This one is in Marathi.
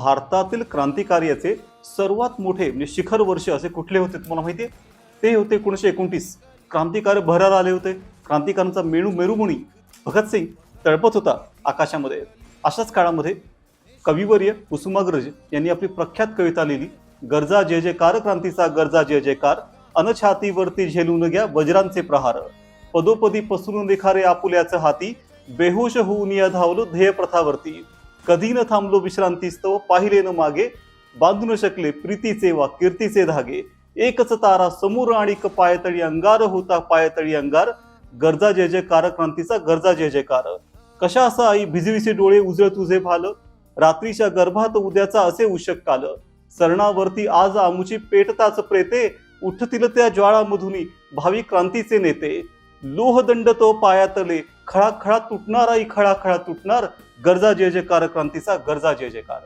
भारतातील क्रांतिकार्याचे सर्वात मोठे म्हणजे शिखर वर्ष असे कुठले होते तुम्हाला माहिती आहे? ते होते 1929. क्रांतिकारी भरार आले होते. क्रांतिकारांचा मेरुमुनी भगतसिंग तळपत होता आकाशामध्ये. अशाच काळामध्ये कविवर्य कुसुमाग्रज यांनी आपली प्रख्यात कविता लिहिली, गरजा जय जयकार क्रांतीचा गरजा जय जयकार, अनछातीवरती झेलून घ्या वज्रांचे प्रहार, पदोपदी पसरून देखारे आपुल्याचं हाती, बेहोश होऊन या धावलो ध्येय प्रथावरती, कधी न थांबलो विश्रांतीस्तव पाहिले न मागे, बांधू न शकले प्रीतीचे वा कीर्तीचे धागे, एकच तारा समोर आणि पायतळी अंगार होता पायतळी अंगार, गरजा जय जयकार क्रांतीचा गरजा जय जयकार. कशा असा आई भिजविसे डोळे उजळ तुझे भाल, रात्रीच्या गर्भात उद्याचा असे उशक काल, सरणावरती आज आमुची पेटताच प्रेते, उठतील त्या ज्वाळामधुनी भावी क्रांतीचे नेते, लोहदंड तो पायातले खळाखळा तुटणार आई खळाखळा तुटणार, गरजा जय जयकार क्रांतीचा गरजा जय जयकार.